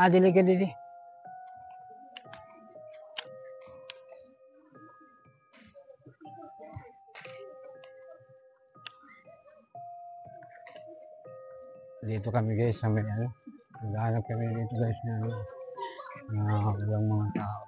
Adili ka dili. Dito kami guys sa may ano. Naghahanap kami dito guys na walang mga tao.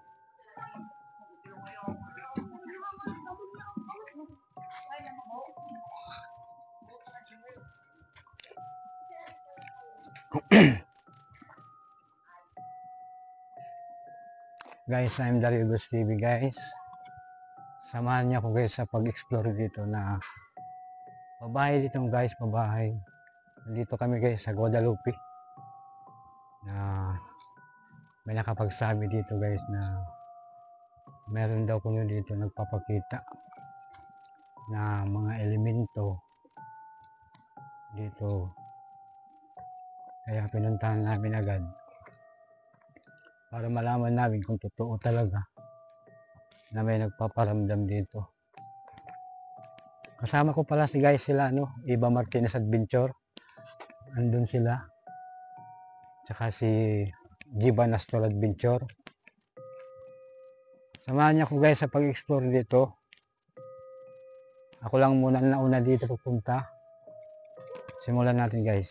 Guys, I'm Darigos TV guys. Samahan niyo ako guys sa pag-explore dito na pabahay dito guys, pabahay. Dito kami guys sa Guadalupe. Na may nakapagsabi dito guys na meron daw kuno dito nagpapakita na mga elemento dito. Kaya pinuntahan namin agad para malaman namin kung totoo talaga na may nagpaparamdam dito. Kasama ko pala si guys sila Iba Martinez Adventure. Andun sila. Tsaka si Giban Astral Adventure. Samahan niyo ako guys sa pag-explore dito. Ako lang muna nauna dito pupunta. Simulan natin guys.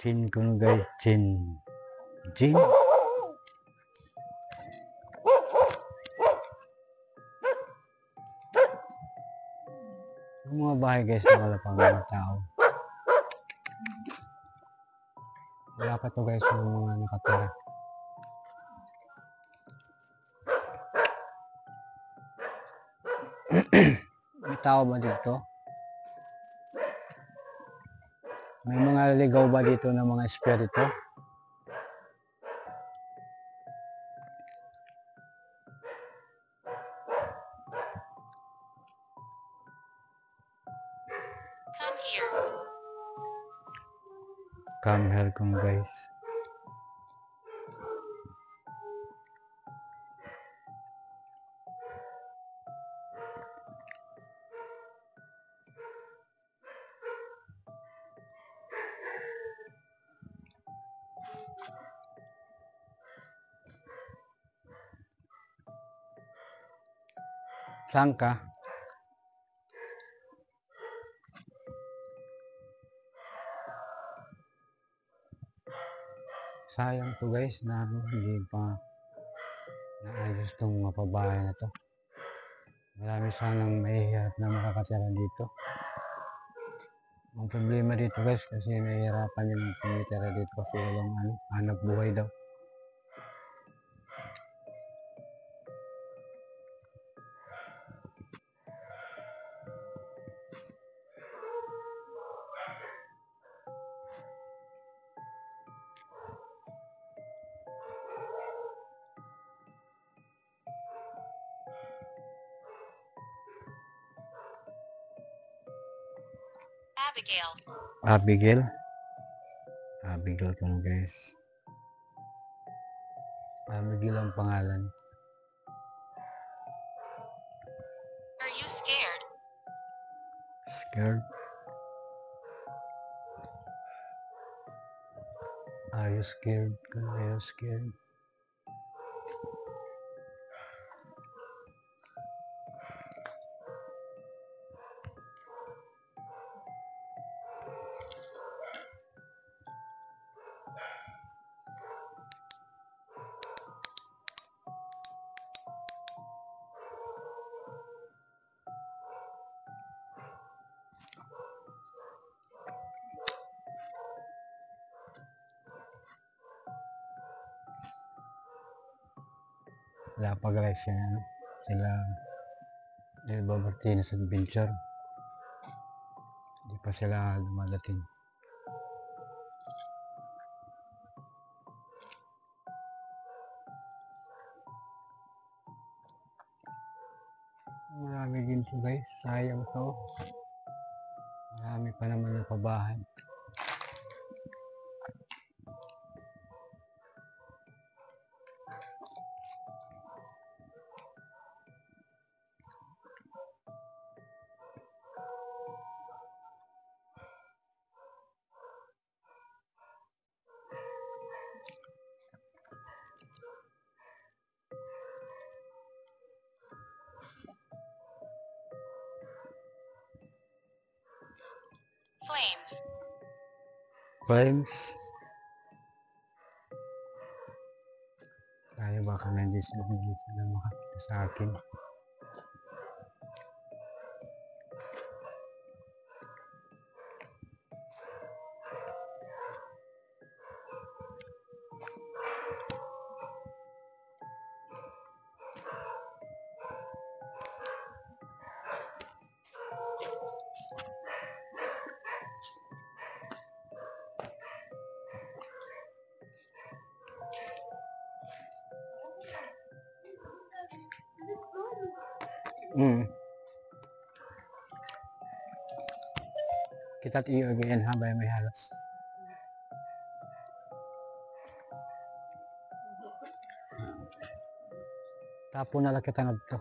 Chin kuno guys, chin. Yung mga bahay guys na wala pang mga tao. Wala pa to guys yung mga nakatira. May tao ba dito? May mga ligaw ba dito ng mga espiritu? Come here kung guys. Saan ka? Sayang to guys na hindi pa naayos tong mga pabahay na to. Marami sanang mahihirap na makakatira dito. Ang problema dito guys kasi nahihirapan yung tumitira dito kasi walang hanap buhay daw. Abigail. Miguel ko na guys. Miguel ang pangalan. Are you scared? Scared? Are you scared? Are you scared? Wala pa guys yan. Sila Elba Martinez Adventure. Hindi pa sila dumadating. Marami din to guys. Sayang to. Marami pa naman ng pabahay. Flames. Flames. Tayo baka hindi sila makakita sa akin. Kita't iyo again habay may halas. Tapo na lang kita nagto.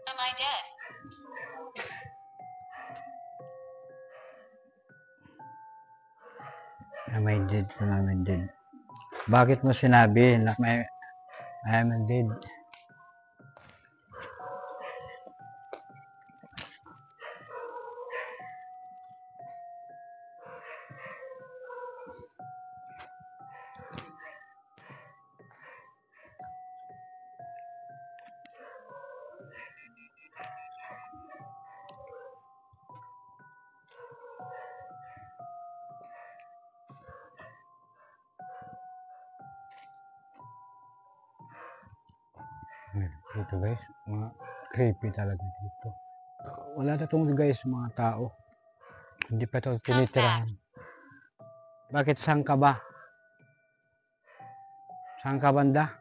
Am I dead? Am I dead? Am I dead? Bakit mo sinabi na may I am dead? Dito guys, mga creepy talaga dito. Wala na itong guys mga tao. Hindi pa ito tinitirahan. Bakit saan ka ba? Saan ka banda?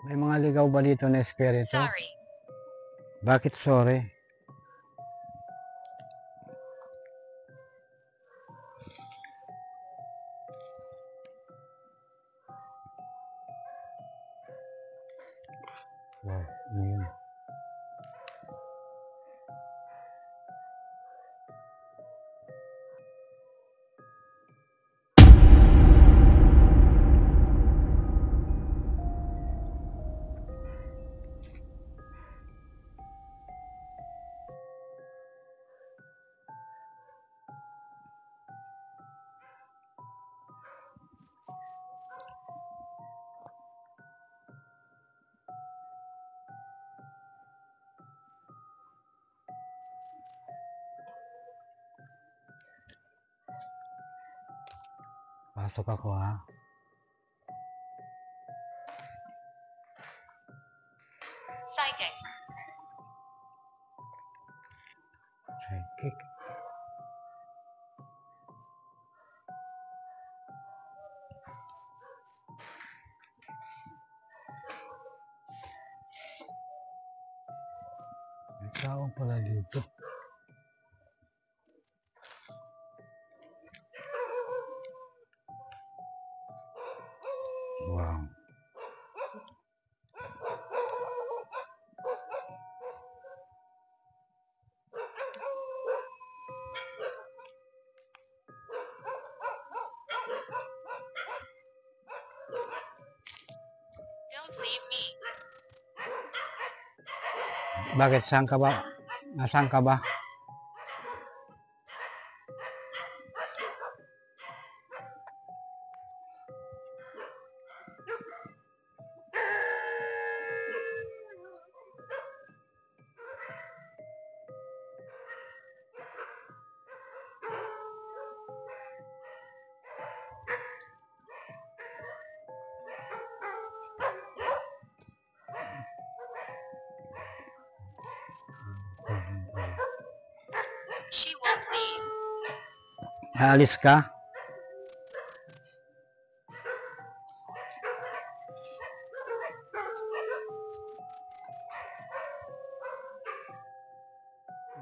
May mga ligaw ba dito na espiritu? Sorry. Bakit sorry? Wow, ano yun? Pasok ako ha. Psychic. Sidekick. May tao pala dito. Wow. Don't leave me. Bakit? Saan ka ba? Nasaan ka ba? She won't leave. Aalis ka?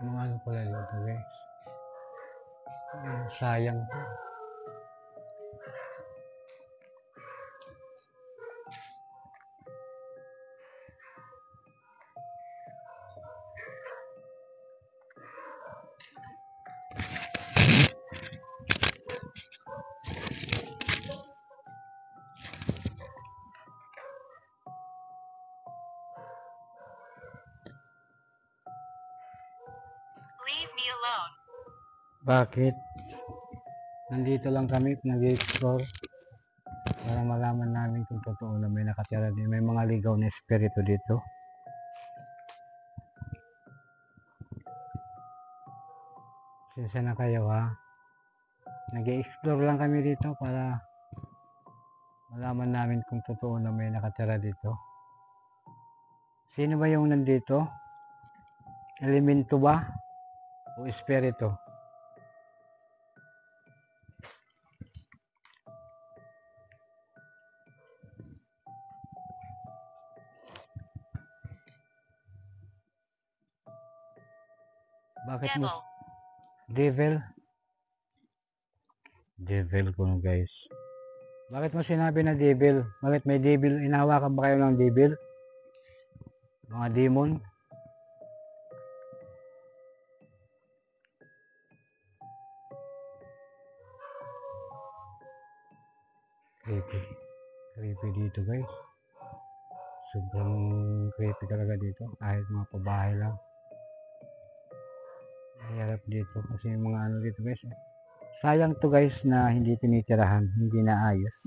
Mga ano pala dito guys. Sayang to. Leave me alone. Bakit? Nandito lang kami, nag-explore para malaman namin kung totoo na may nakatira din. May mga ligaw na espiritu dito. Sensya na kayo ha. Nag-explore lang kami dito para malaman namin kung totoo na may nakatira dito. Sino ba yung nandito? Elemento ba? O espiritu? Bakit mo? Devil. Devil? Devil ko guys. Bakit mo sinabi na devil? Bakit may devil? Inahawakan ba kayo ng devil? Mga demon? Creepy. Creepy dito guys. Sobrang creepy talaga dito. Kahit mga pabahay lang. Hirap dito kasi yung mga ano dito guys. Sayang to guys na hindi tinitirahan. Hindi na ayos.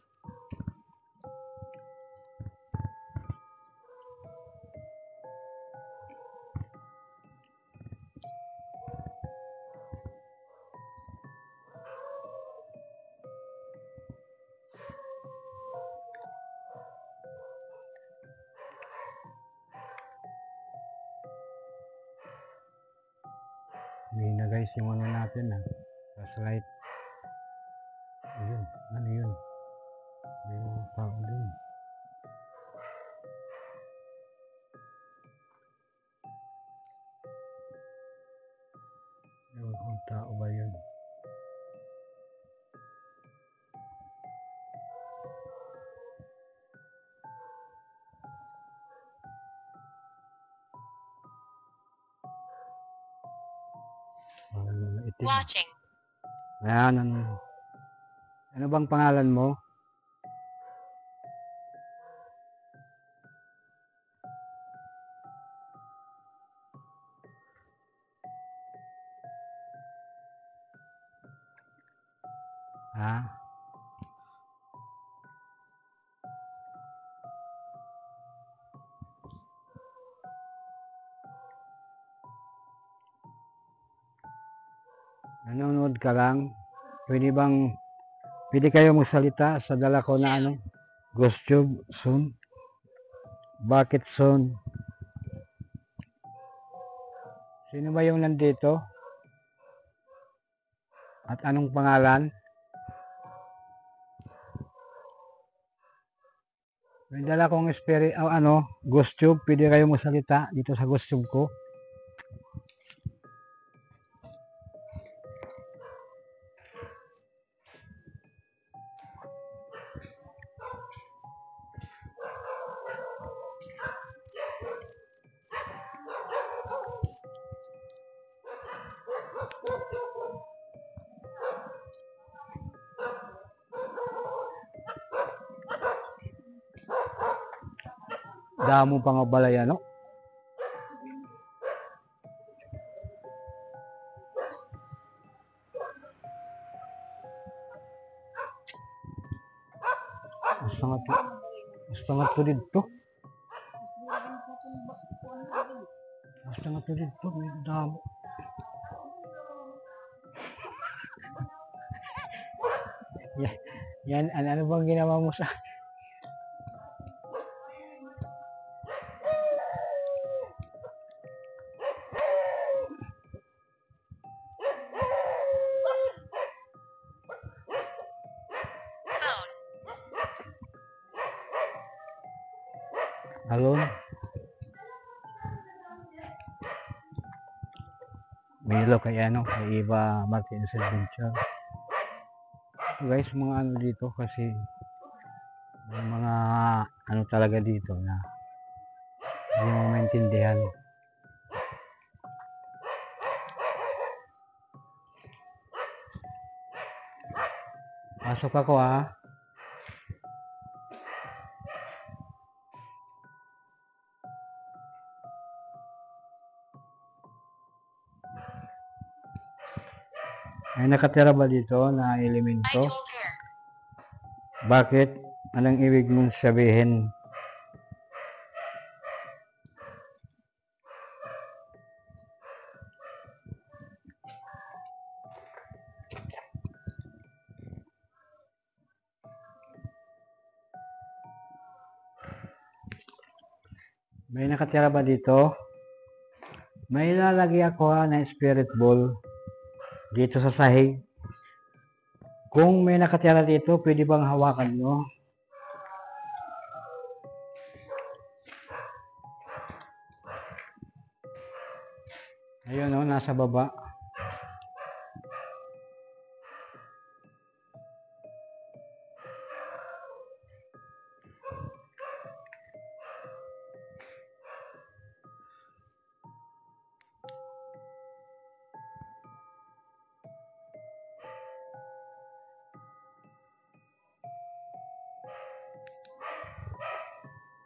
Hindi na guys yung ano natin ha. Flashlight. Ayun. Ano yun? May mga tao dun. Ewan kung tao ba yun? Parang mga itim. Watching. Ayan. Ano bang pangalan mo? Ha? Nanonood ka lang? Pwede bang Pwede kayo magsalita sa dala ko na ano, ghost tube soon. Bakit soon? Sino ba yung nandito? At anong pangalan? May dala kong spirit, ghost tube. Pwede kayo magsalita dito sa ghost tube ko. Damo pa nga balay ano. Basta nga to dito. Basta nga to dito. May damo. Yan, ano bang ginawa mo sa... Phone. Alon? May ilaw kay ano, kay Eva Martinez Adventure. So guys, mga ano dito kasi may mga ano talaga dito na hindi mo maintindihan. Pasok ako ha. May nakatira ba dito na I elemento? told her. Bakit? Anong ibig mong sabihin? May nakatira ba dito? May ilalagay ako na spirit ball dito sa sahig. Kung may nakatira dito, pwede bang hawakan nyo? Ayun o, nasa baba.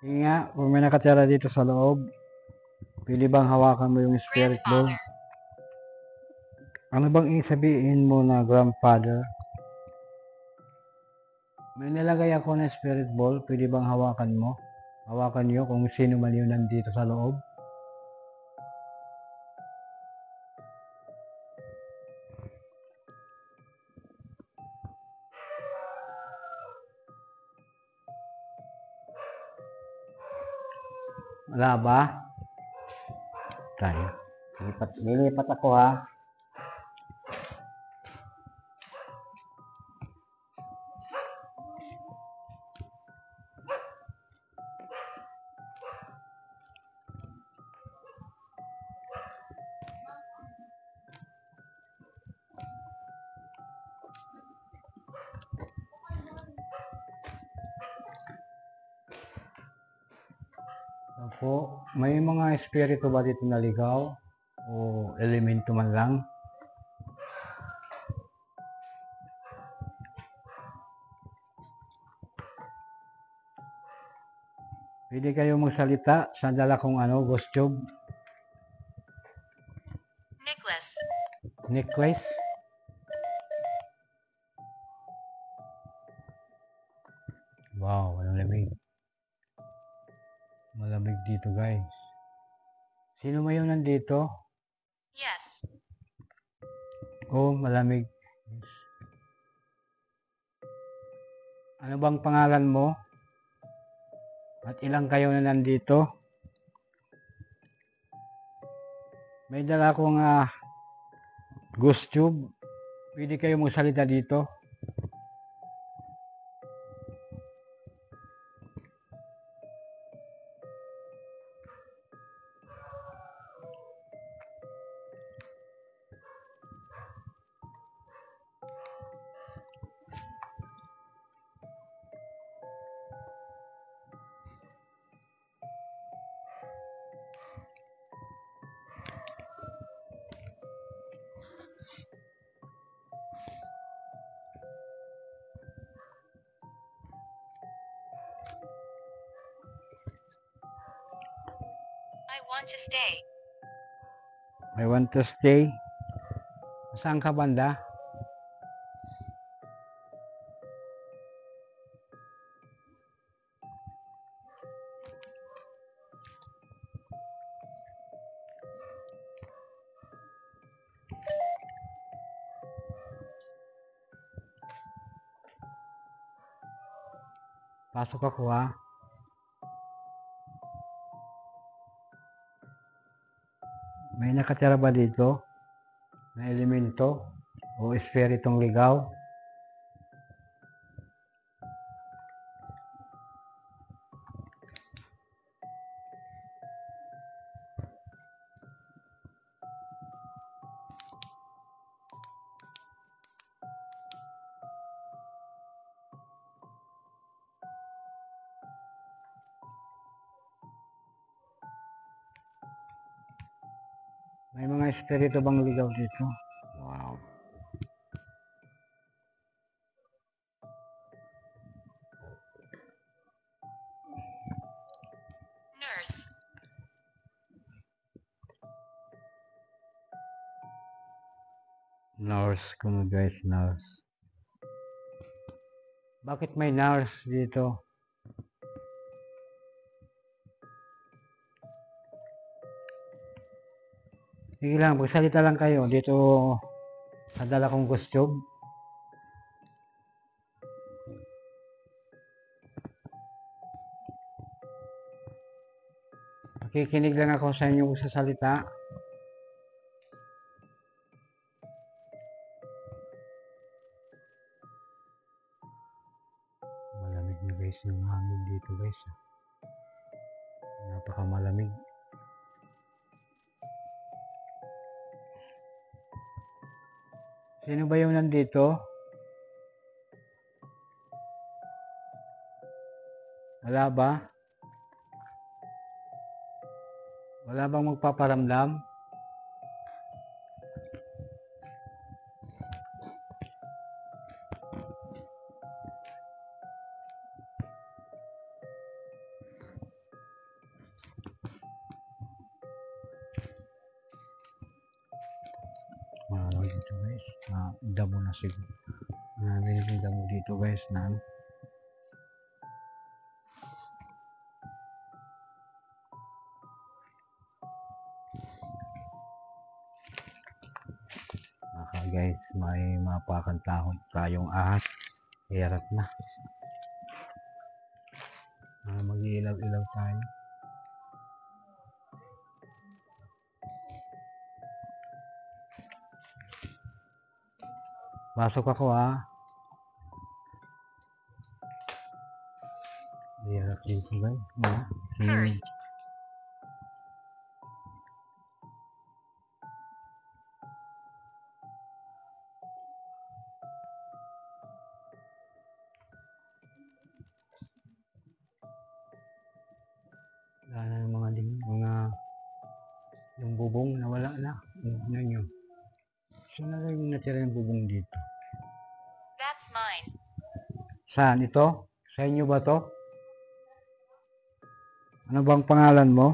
Sige nga, kung may nakatira dito sa loob, pwede bang hawakan mo yung spirit ball? Grandfather. Ano bang isabihin mo na grandfather? May nilagay ako na spirit ball, pwede bang hawakan mo? Hawakan nyo kung sino man yun nandito sa loob. Wala ba? Tayo. Lilipat ako ha. Opo, may mga espiritu ba dito na ligaw? O elemento man lang? Pwede kayo magsalita sa dala kong ghost tube? Necklace. Necklace? Wow, walang lamig. Malamig dito guys. Sino ba yung nandito? Yes. Oh, malamig. Ano bang pangalan mo? At ilang kayo na nandito? May dala akong ghost tube. Pwede kayo magsalita dito. I want to stay. I want to stay. Saan ka banda? Pasok ako ha. May nakatira ba dito na elemento o espiritong ligaw? May mga espiritu bang ligaw dito? Wow. Nurse. Nurse ko na guys, nurse. Bakit may nurse dito? Sige lang, magsalita lang kayo dito sa dala kong ghost tube. Nakikinig lang ako sa inyong sasalita. Malamig na guys yung hangin dito guys. Napakamalamig. Sino ba yung nandito? Wala ba? Wala bang magpaparamdam? Malamig dito guys. Damo na siguro. May damo dito guys na ano. Guys, may mapakantahon tayong ahas. Hirap na. Mag-iilaw-ilaw tayo. Pasok ako ha. Hirap dito guys. First. Wala na yung yung bubong nawala na. Yun yun. Saan na yung natira yung bubong dito? That's mine. Saan ito? Sa inyo ba to? Ano bang pangalan mo?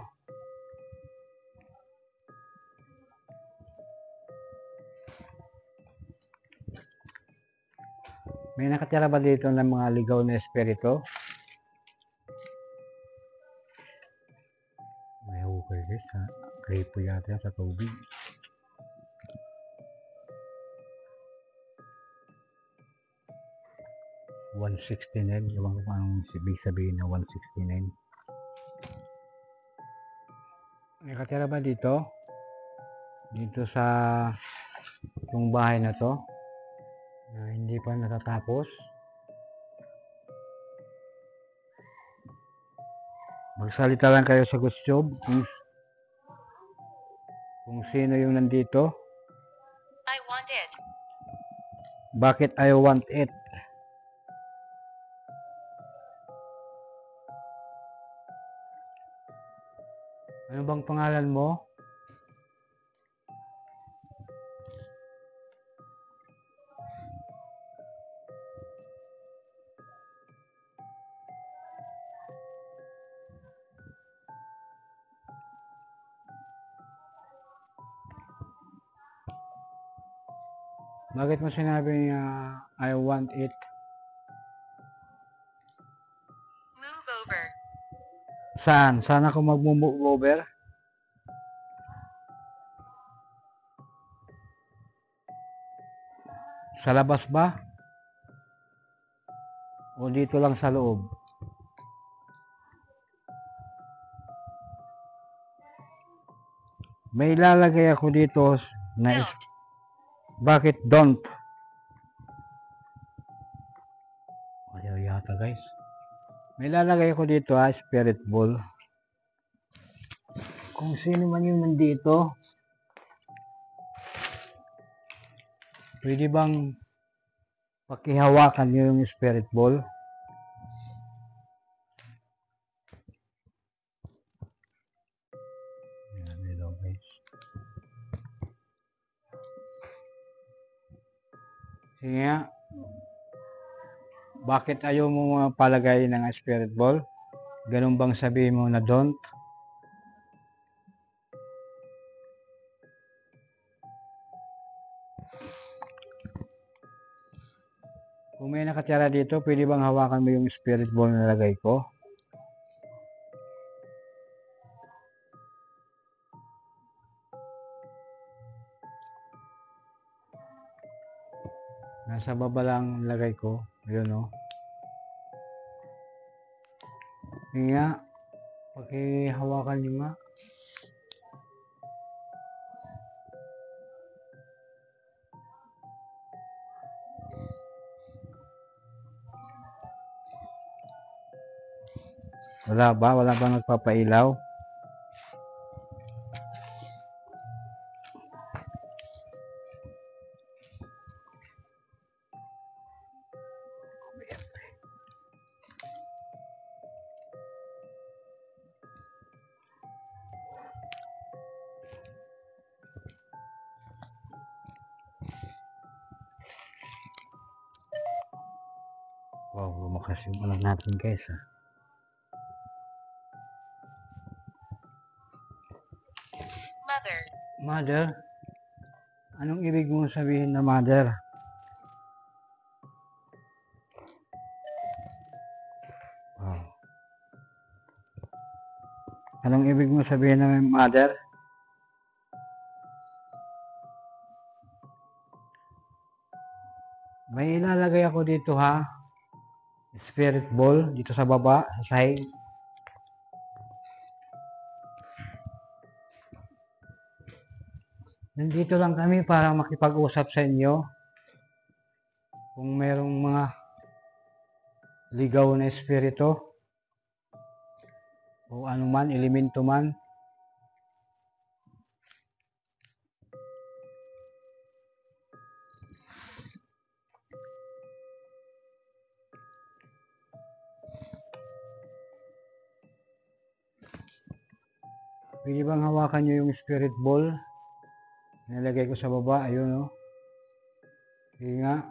May nakatira ba dito ng mga ligaw na espiritu? May hukay guys ha. Kripo yata sa tubig. 169. Ewan ko anong ibig sabihin na 169. Nakatira ba dito? Dito sa itong bahay na to na hindi pa natatapos. Magsalita lang kayo sa gusto kung sino yung nandito. I want it. Bakit I want it? Ano bang pangalan mo? Bakit mo sinabi I want it? Move over. Saan? Saan ako mag-move over? Sa labas ba? O dito lang sa loob? May ilalagay ako dito na Don't. bakit don't? Ayaw yata guys. May ilalagay ako dito spirit ball. Kung sino man yung nandito, pwede bang pakihawakan nyo yung spirit ball? Yan, hello guys. Sige nga. Bakit ayaw mo palagay ng spirit ball? Ganun bang sabihin mo na don't? Kung may nakatira dito, pwede bang hawakan mo yung spirit ball na lagay ko? Nasa baba lang lagay ko. Ayun o. Sige nga. Pakihawakan nyo nga. Wala ba? Wala ba nagpapailaw? Wow, lumakas yung ulan natin guys ha. Mother. Mother? Anong ibig mong sabihin na mother? Wow. Anong ibig mong sabihin na mother? May ilalagay ako dito ha. Spirit ball dito sa baba, sa sahig. Nandito lang kami para makipag-usap sa inyo. Kung merong mga ligaw na espiritu o anuman, elemento man. Pwede bang hawakan nyo yung spirit ball? Nilagay ko sa baba, ayun o. Sige nga.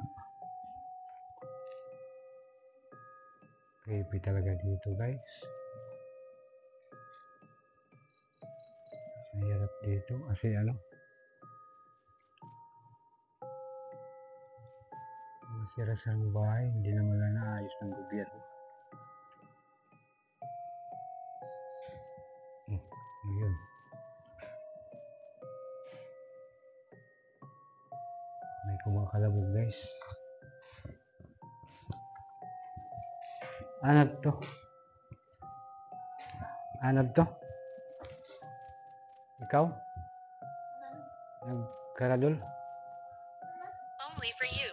Creepy talaga dito guys. Mahirap dito kasi masira sa bahay, hindi naman na naayos ng gobyerno. Ayun. May kumakalabog guys. Ano to? Ano to? Ikaw? Nagkaradol? Only for you.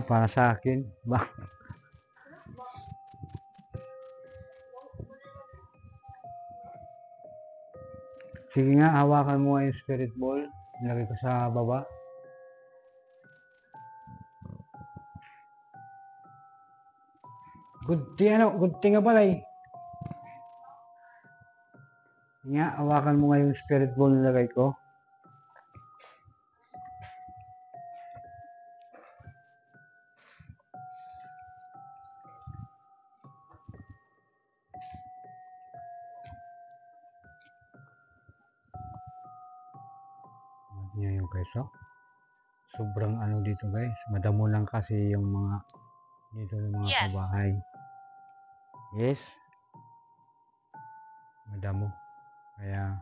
Para sa akin. Ba? Sige nga, hawakan mo nga yung spirit ball. Nilagay ko sa baba. Gunti nga pala eh. Sige nga, hawakan mo nga yung spirit ball na nilagay ko. Yan yung keso. Sobrang ano dito guys. Madamo lang kasi yung mga dito yung mga Yes. kabahay. Yes. Madamo. Kaya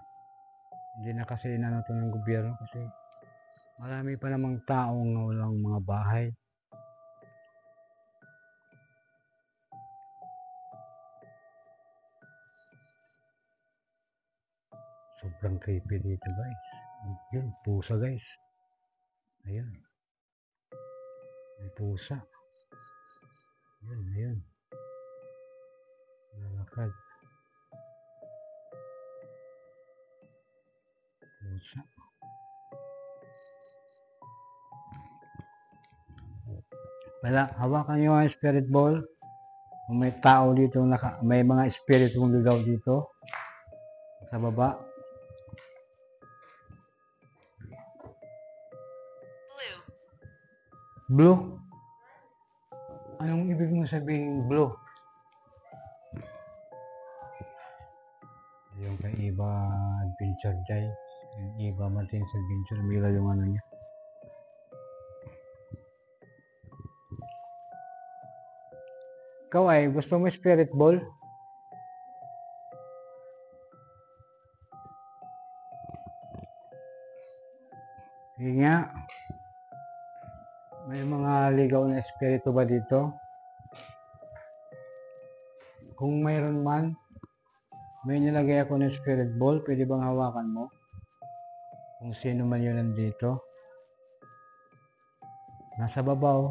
hindi na kasi inano to ng gobyerno kasi marami pa namang taong walang mga bahay. Sobrang creepy dito guys. Yun, pusa guys. Ayun. May pusa. Yun, ayun. Lalakad. Pusa. Wala, hawakan nyo ang spirit ball. Kung may tao dito, may mga spirit mong ligaw dito. Sa baba. Blue. Blue. Anong ibig mo sabihin blue? Yung kay Iba Adventure Day. Yung Iba Martinez Adventure. Mila yung ano niya. Ikaw ay, gusto mo spirit ball? Sige nga. May mga ligaw na espiritu ba dito? Kung mayroon man, may nilagay ako ng spirit ball. Pwede bang hawakan mo? Kung sino man yun nandito. Nasa babaw.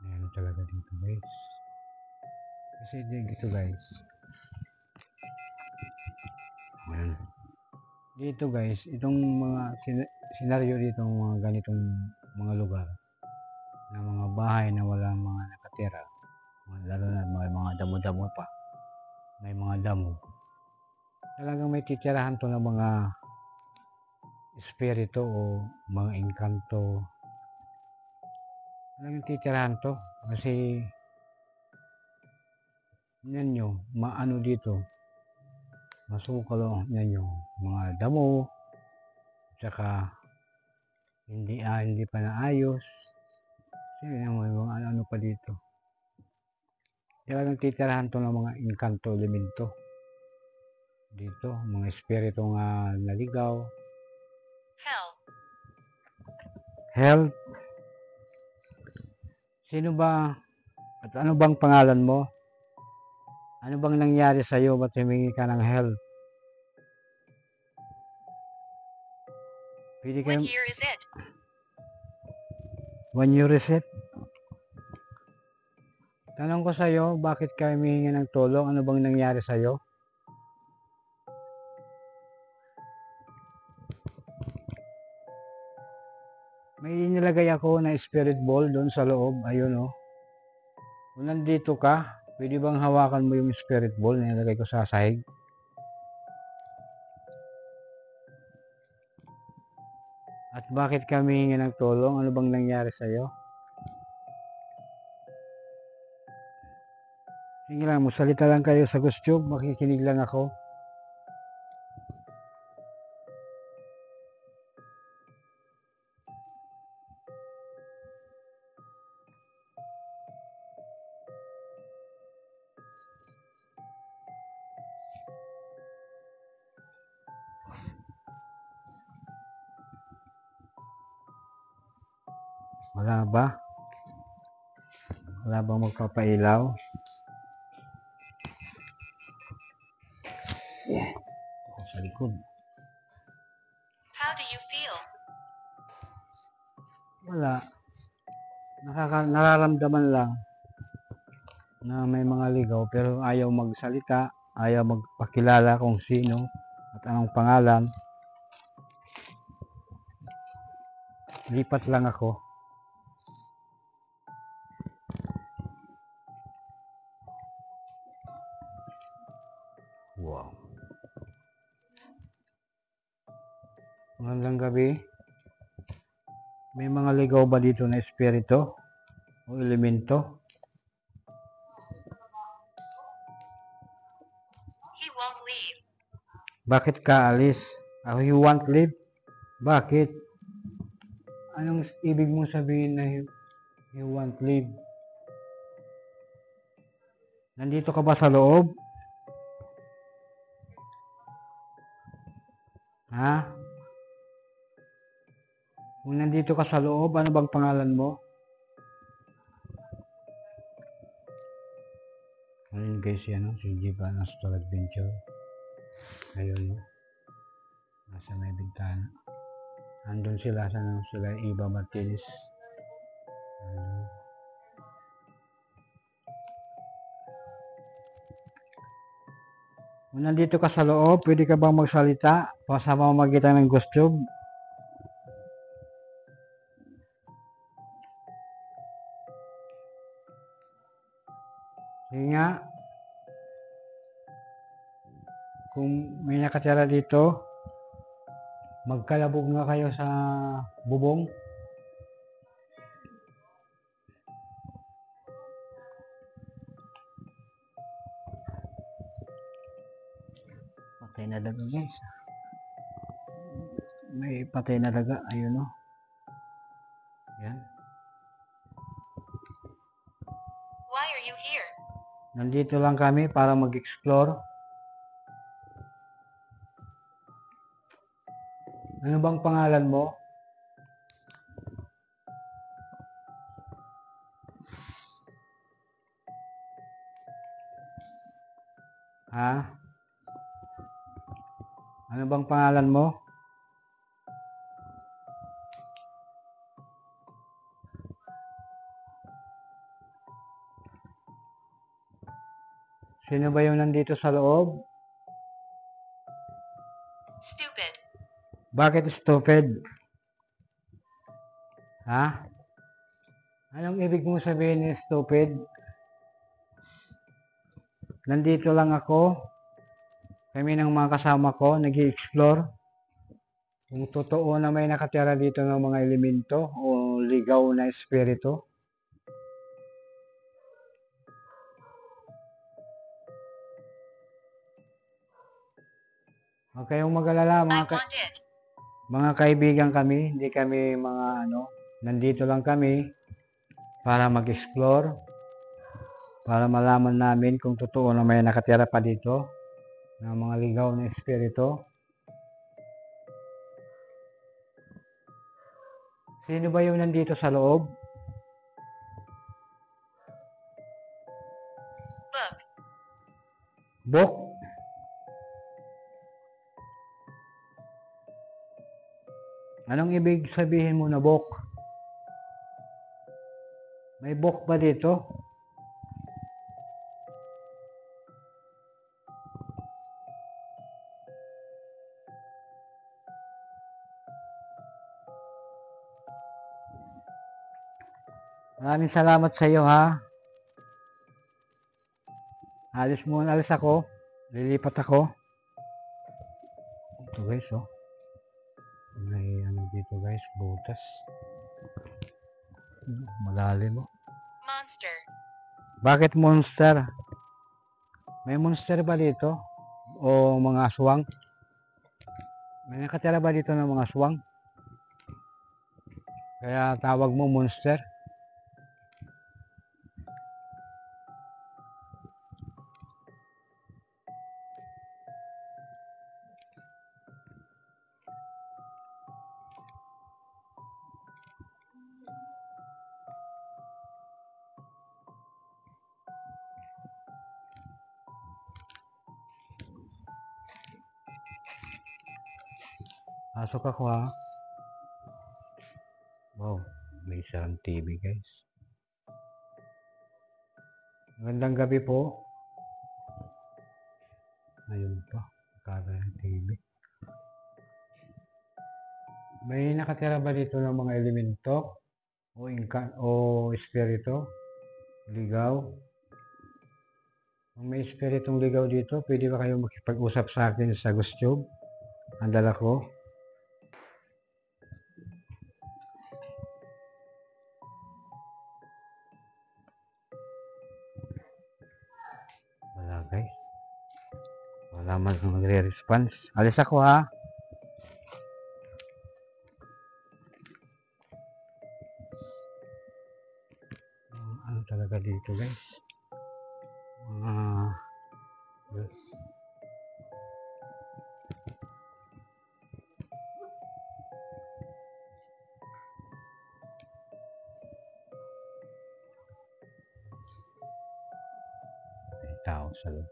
Ayan talaga dito guys. Kasi dito guys. Ayan. Dito guys, itong mga senaryo dito, mga ganitong mga lugar na mga bahay na walang mga nakatira, lalo na may mga damo-damo pa, may mga damo, talagang may titirahan to ng mga espiritu o mga engkanto, talagang titirahan to kasi yan nyo, maano dito, masukal yan yung mga damo, tsaka hindi pa naayos. Kasi may mga ano pa dito. Talagang titirahan to ng mga engkanto, elemento. Dito, mga espiritu nga naligaw. Hell. Hell. Sino ba, at ano bang pangalan mo? Ano bang nangyari sa'yo? Ba't humingi ka ng hell? Pwede What kayo, year is it? when you reset. Tanong ko sa'yo, bakit ka humingi ng tulong? Ano bang nangyari sa'yo? May nilagay ako na spirit ball doon sa loob. Ayun oh. Kung nandito ka, pwede bang hawakan mo yung spirit ball na nilagay ko sa sahig? At bakit kami hingi ng tulong? Ano bang nangyari sa'yo? Sige lang, magsalita lang kayo sa gusto. Makikinig lang ako. Wala ba? Wala bang magpapailaw? Ako sa likod. How do you feel? Wala. Nararamdaman lang na may mga ligaw pero ayaw magsalita, ayaw magpakilala kung sino at anong pangalan. Lipat lang ako. Wow. Magandang gabi. May mga ligaw ba dito na espiritu o elemento? He won't leave. Bakit ka alis? You want leave? Bakit? Anong ibig mong sabihin na you want leave? Nandito ka ba sa loob? Ha? Kung nandito ka sa loob, ano bang pangalan mo? Ayun guys, yan, si Jiba Astral Adventure. Ayun, nasa may bintana. Andun sila, sila Iba Martinez. Ayun. Kung nandito ka sa loob, pwede ka bang magsalita sa pamamagitan ng ghost tube? Sige nga. Kung may nakatira dito, magkalabog nga kayo sa bubong. Patay na daga guys. May patay na daga. Ayun o. Yan. Why are you here? Nandito lang kami para mag-explore. Ano bang pangalan mo? Ha? Ano bang pangalan mo? Sino ba yung nandito sa loob? Stupid. Bakit stupid? Ha? Anong ibig mong sabihin ni stupid? Nandito lang ako. Kami ng mga kasama ko, nag-i-explore. Kung totoo na may nakatira dito ng mga elemento o ligaw na espiritu. Huwag kayong mag-alala, I want it. mga kaibigan kami, hindi kami mga nandito lang kami para mag-explore, para malaman namin kung totoo na may nakatira pa dito ng mga ligaw na espiritu. Sino ba yung nandito sa loob? Book. Bok? Anong ibig sabihin mo na bok? May bok ba dito? Maraming salamat sa iyo ha. Alis ako. Lilipat ako. Ito guys oh. May dito guys, butas. Malalim oh. Monster. Bakit monster? May monster ba dito? O mga aswang? May nakatira ba dito ng mga aswang? Kaya tawag mo monster? Pasok ako ha. Wow, may isang TV guys. Magandang gabi po. Ayun pa, kada ng TV. May nakatira ba dito ng mga elemento? O espiritu? Ligaw? Kung may espiritong ligaw dito, pwede ba kayo makipag-usap sa akin sa GhostTube? Ang dala ko. Wala guys. Wala man magre-response. Alis ako ha. Ano talaga dito guys? Yes. May tao sa loob.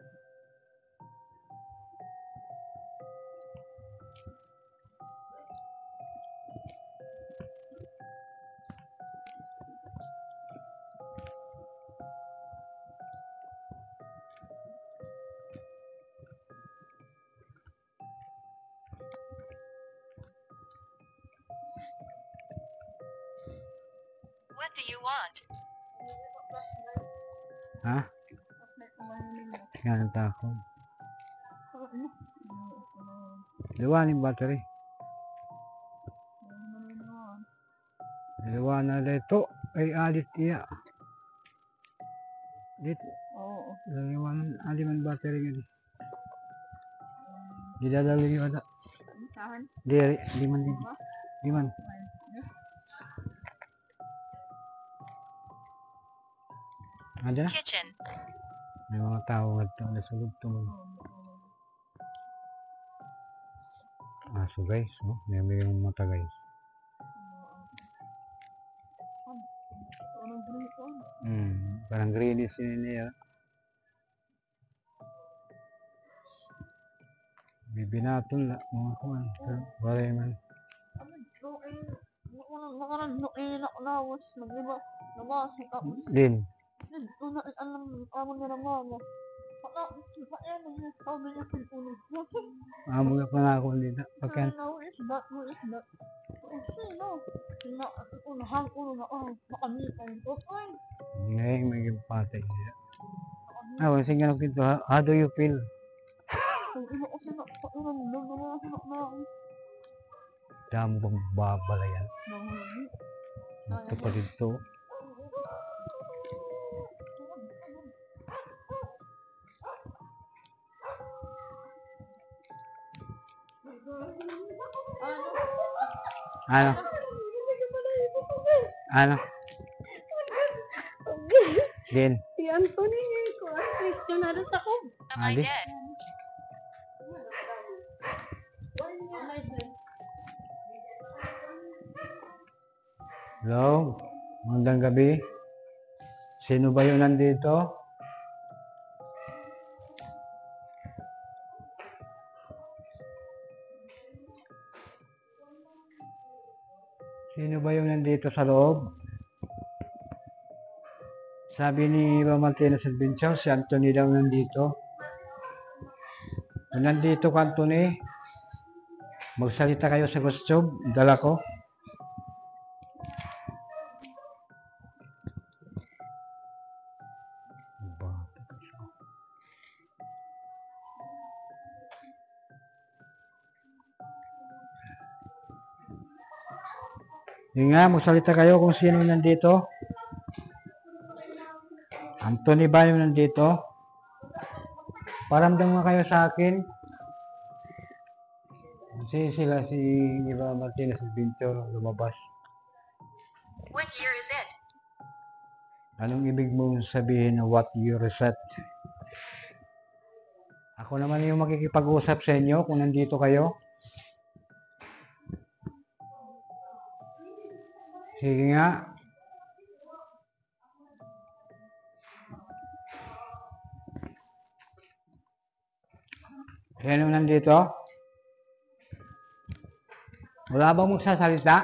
What do you want? Ha? Yan ang takot. Liwanag battery. Liwanag na ito. Ay alit iya. Dito. Oo. Liwanag. Aliman battery nga di. Di dadali yung ada. Saan? Di. Liman di. Liman. Ada na? Kitchen. May mga tao nga ito. Nasulog ito. So guys. Oh, may yung mata guys. Parang greenish yun niya. Bibinatol na. Mga kuwan. Wala man. Din. Amo nga pa nga ako dito. Pagka. Ngayon may patay niya. Wala nga dito. How do you feel? Damo bang babalayan? Ito pa dito. Ano? Ano? Din. Si Anthony ko ang questionnaire sa ko. Am I Adi? dead? Hello? Magandang gabi. Sino ba yung nandito? Sino ba yung nandito sa loob? Sabi ni Iba Martinez Adventure, si Anthony daw nandito. Kung nandito ka, Anthony, magsalita kayo sa GhostTube. Dala ko. Yun nga, magsalita kayo kung sino nandito. Anthony ba yung nandito? Paramdam nga kayo sa akin. Sila si Iba Martinez Adventure lumabas. What year is it? Anong ibig mong sabihin what you reset? Ako naman yung makikipag-usap sa inyo kung nandito kayo. Sige nga. Sino nandito? Wala bang magsasalita?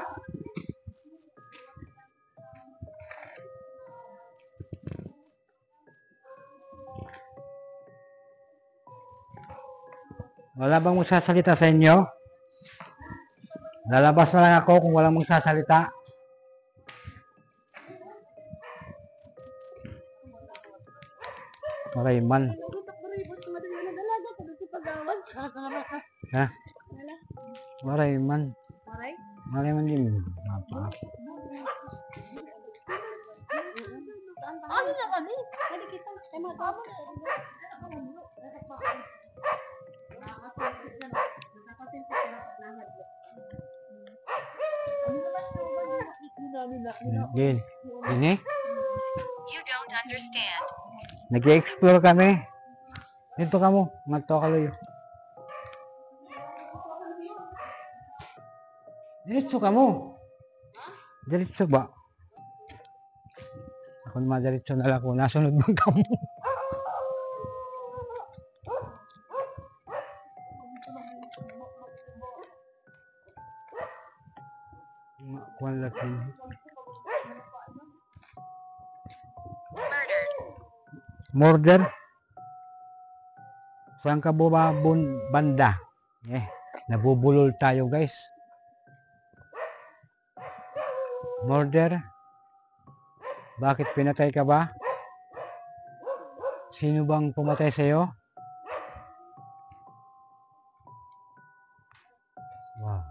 Wala bang magsasalita sa inyo? Lalabas na lang ako kung walang magsasalita. Marayman. Ha? Marayman. Marayman din. Apa? Ano na kami? Pwede kita matama. Din. Ini? You don't understand. Nag-explore kami. Dito ka mo. Magto ka loyo. Diretso ka mo. Diretso ba? Ako naman diretso na lang ko. Nasunod bang ka mo? Kuan lagi. Murdered. Murder. Saan ka bumabun banda? Nabubulol tayo guys. Murder. Bakit pinatay ka ba? Sino bang pumatay sa'yo? Wow.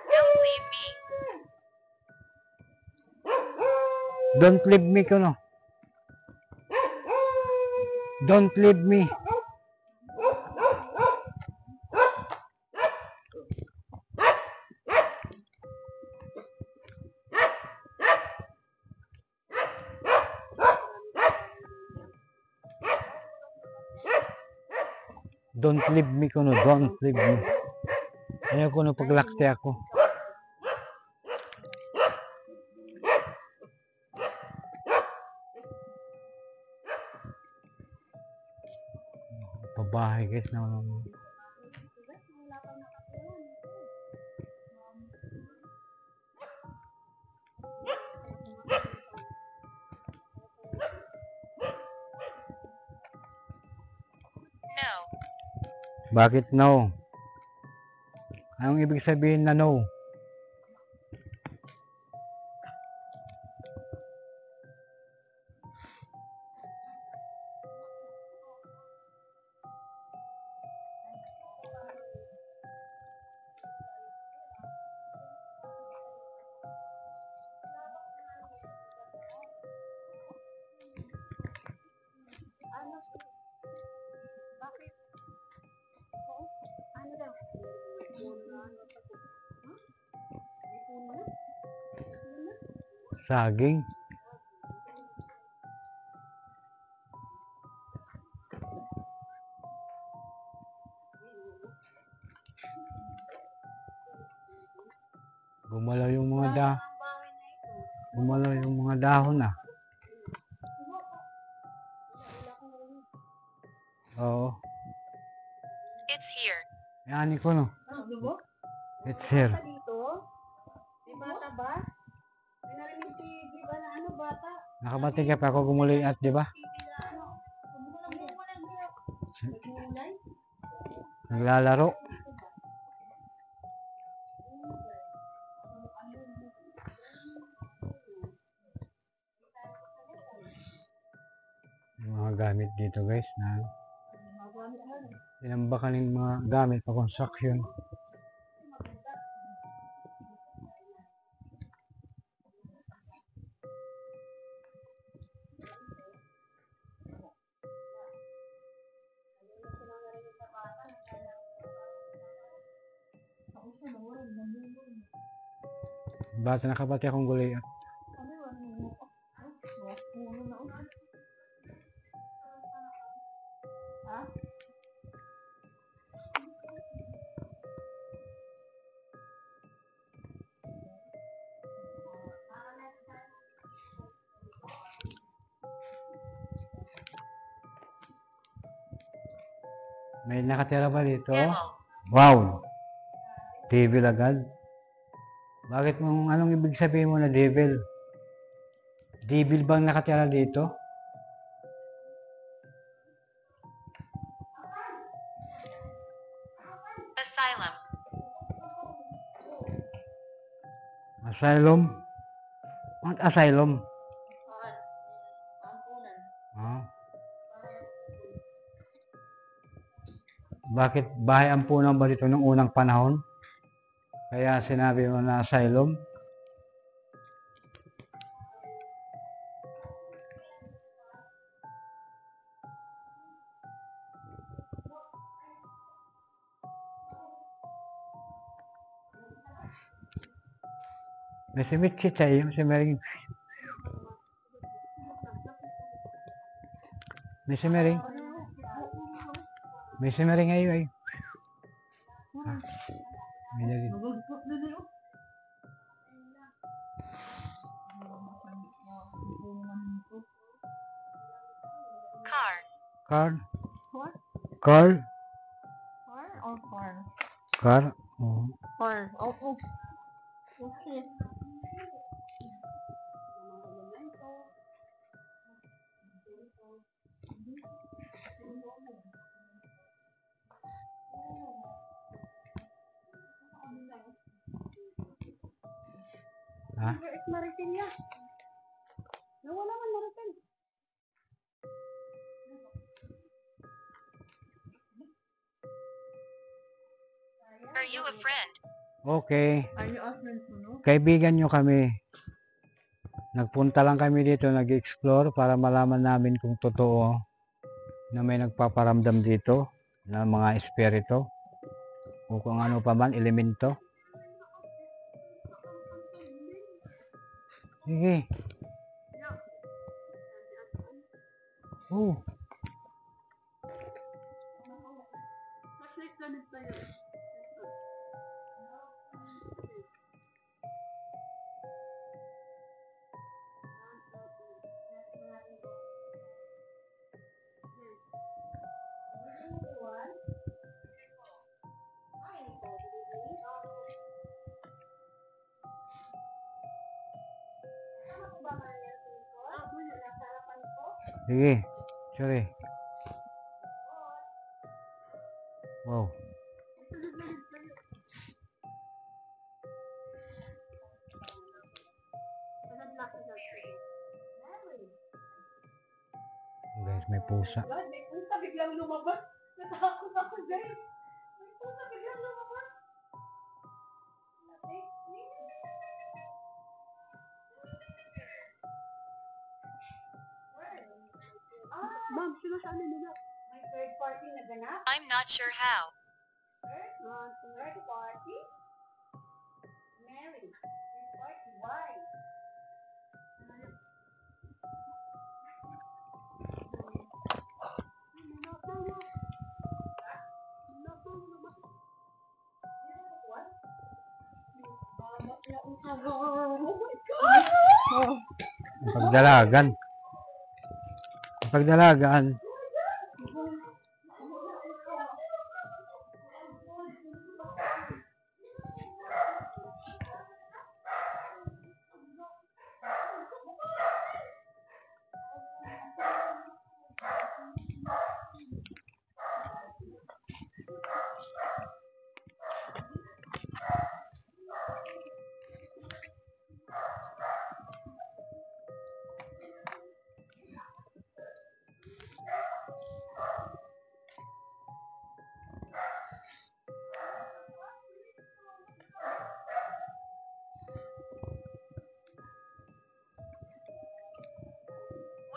Don't leave me. Don't leave me kuno. Don't leave me. Don't leave me kuno. Don't leave me. Ayaw ko na paglakti ako. Pabahay guys na No. Bakit no? Anong ibig sabihin na no? Ano daw? Saging. Gumalaw yung mga dahon ah. Oo. It's here. Yan ko no. It's here. Dito? May bata ba? May narinig si Giba na ano bata? Nakabati ka pa ako gumuloy at di ba? Naglalaro. Yung mga gamit dito guys na inambakan yung mga gamit pa construction. Bata nakabati akong gulay at May nakatira ba dito? Devil. Wow! Devil agad. Bakit mong anong ibig sabihin mo na devil? Devil bang nakatira dito? Asylum. Asylum? Ang asylum? Ampunan. Ah. Bakit bahay ampunan ba dito nung unang panahon? Kaya sinabi mo na asylum? May simitsit tayo, si Mering. May si Mering. May si Mering ayo ay. Ah, may naging. Nagagpot na niyo. Car. Car? What? Car? Car or car? Car? Oh. Car. Oh. Okay. Ha? Where is Maricel ya? Nawala man Maricel. Are you a friend? Okay. Are you a friend mo, no? Kaibigan nyo kami. Nagpunta lang kami dito, nag-explore para malaman namin kung totoo na may nagpaparamdam dito ng mga espiritu o kung ano pa man, elemento. Sige. Oh, Flashlight planet tayo. sige. Sorry. Wow. Guys, may pusa. God, may pusa biglang lumabas. Natakot ako, guys. May pusa biglang lumabas. Ma'am, sino sa amin nila? May third party na ganap? I'm not sure how. Third party? Mary. Third party, why? Oh my God! Pagdalagan. Pagdalagan.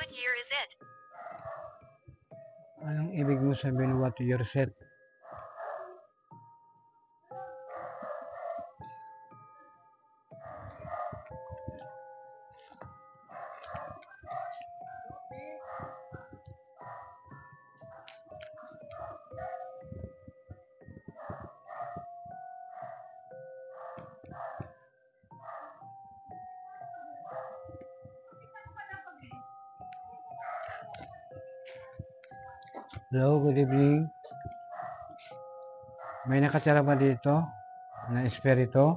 What year is it? Anong ibig mo sabihin what your set? Hello, good evening. May nakatira ba dito na espiritu?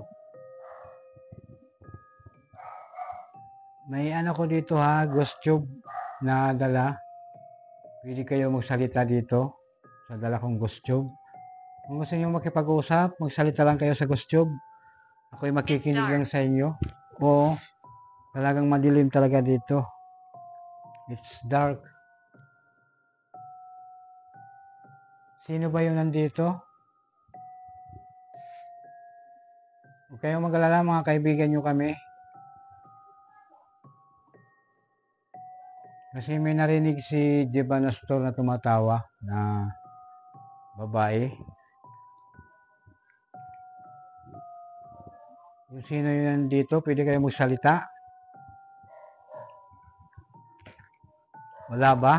May ano ko dito ha, ghost tube na dala. Pwede kayo magsalita dito sa dala kong ghost tube. Kung gusto niyo makipag-usap, magsalita lang kayo sa ghost tube. Ako'y makikinig lang sa inyo. Oo, talagang madilim talaga dito. It's dark. Sino ba yung nandito? Huwag kayong mag-alala, mga kaibigan nyo kami. Kasi may narinig si Jebanastor na tumatawa na babae. Kung sino yun nandito, pwede kayo magsalita. Wala ba?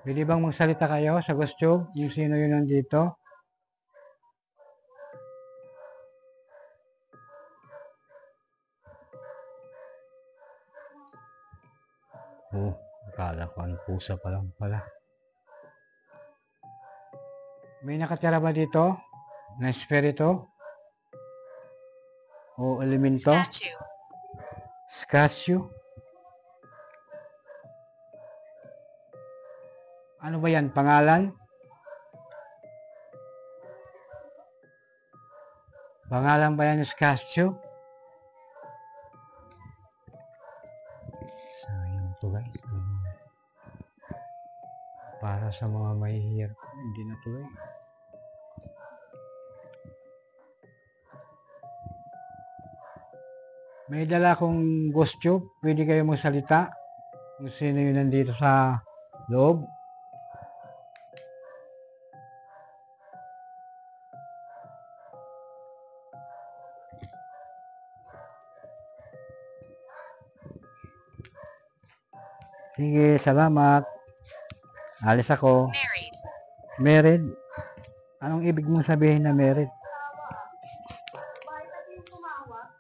Pwede bang magsalita kayo sa ghost tube? Yung sino yun nandito? Oh, akala ko ang pusa pa lang pala. May nakatira ba dito na espiritu? O elemento? Statue. Statue? Ano ba yan? Pangalan? Pangalan ba yan ng statue? Sayang to guys. Para sa mga mahihirap. Hindi na to eh. May dala akong ghost tube. Pwede kayo magsalita. Kung sino yun nandito sa loob. Sige, salamat. Alis ako. Married. Married? Anong ibig mong sabihin na married? Bakit natin yung tumawa?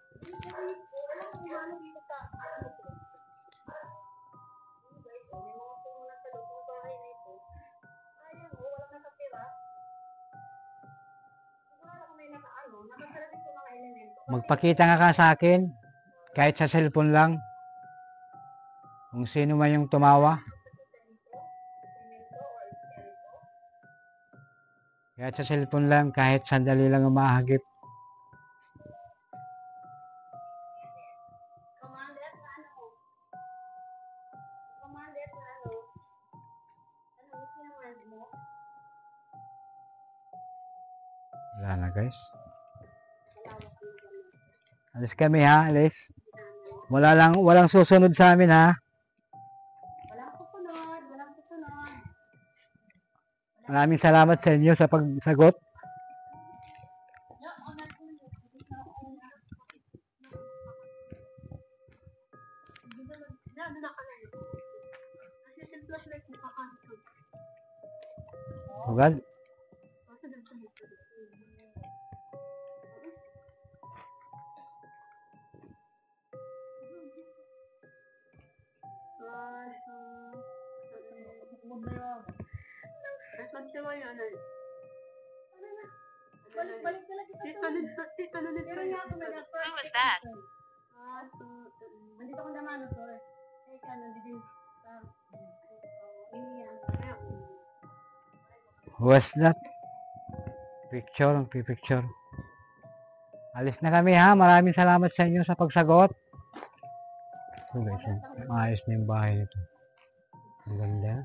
Alam mo yung ano dito sa guys, may mga puno na sa loob ng bahay na ito. Sayang, walang nakatira. Sigurado kung may nakaano, nakatira dito mga elemento. Magpakita nga ka sa akin. Kahit sa cellphone lang. Kung sino man yung tumawa. Kahit sa cellphone lang, kahit sandali lang umahagip. Commander na ano? Commander na ano? Ano yung sinamand mo? Wala na guys. Alis kami ha, alis. Walang susunod sa amin ha. Walang susunod, walang susunod. Maraming salamat sa inyo sa pagsagot. Ugad. Balik ka lang kita. Who was that? Nandito ko naman, sir. Teka, nandito sa... Who was that? Picture, picture. Alis na kami ha. Maraming salamat sa inyo sa pagsagot. So guys, ayos na yung bahay nito. Ang ganda.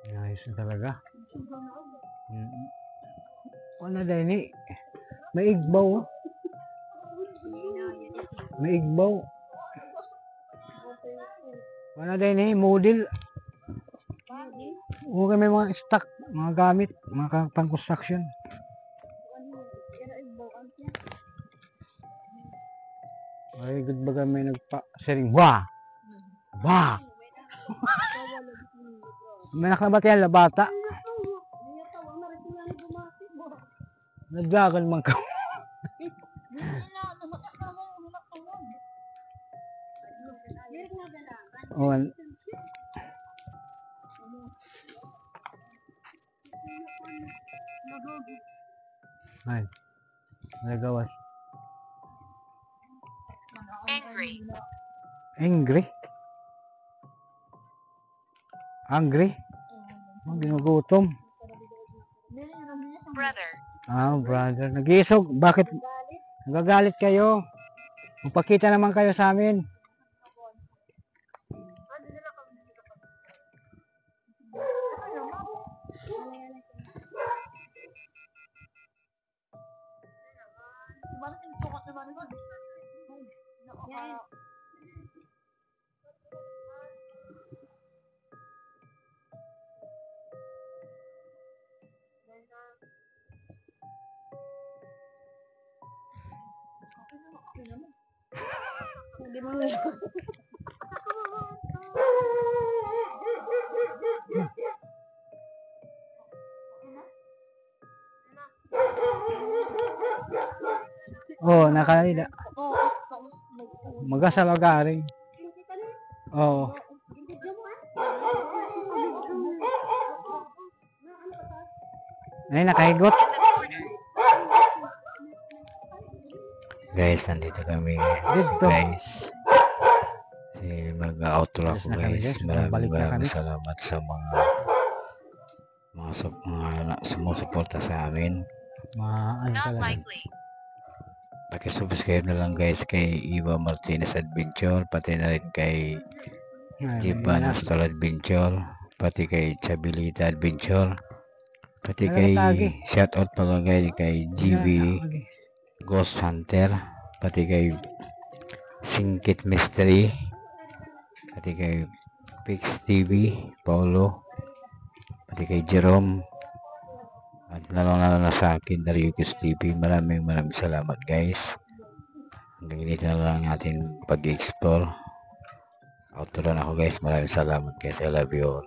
Ayos na talaga. Ano dahil ni? May igbaw. Oh. May igbaw. Ano dahil ni? Model. Huwag kami mga stock, mga gamit, mga pang-construction. Ay, good baga may nagpa-sharing. Wah! Wah! May nakabati yan, labata. Nagdagan man ka. Oh, ay, nagawas. Angry. Angry? Angry? Oh, ginugutom. Brother. Ah, brother. Nag-iisog. Bakit? Nagagalit kayo. Magpakita naman kayo sa amin. Hindi mo Oh, nakaila. Magasa magaring. Oo. Ay, nakahigot. In the corner. Guys, nandito kami. Dito. Guys. Kasi mag-outro ako Alis na kami, guys. guys. Balik na Maraming kami. salamat sa mga sumusuporta sa amin. Ano Not talaga. likely. Pakisubscribe na lang guys kay Iva Martinez Adventure, pati na rin kay Ay, Jiban nagmana. Astral Adventure, pati kay Chabilita Adventure, pati Ano kay natagi? shoutout pala guys kay GB Okay. Ghost Hunter, pati kay Singkit Mystery, pati kay Pix TV, Paulo, pati kay Jerome, at lalo na sa akin, Darius TV. Maraming salamat guys. Hanggang dito na lang natin pag-explore. Outro na ako guys. Maraming salamat guys. I love you all.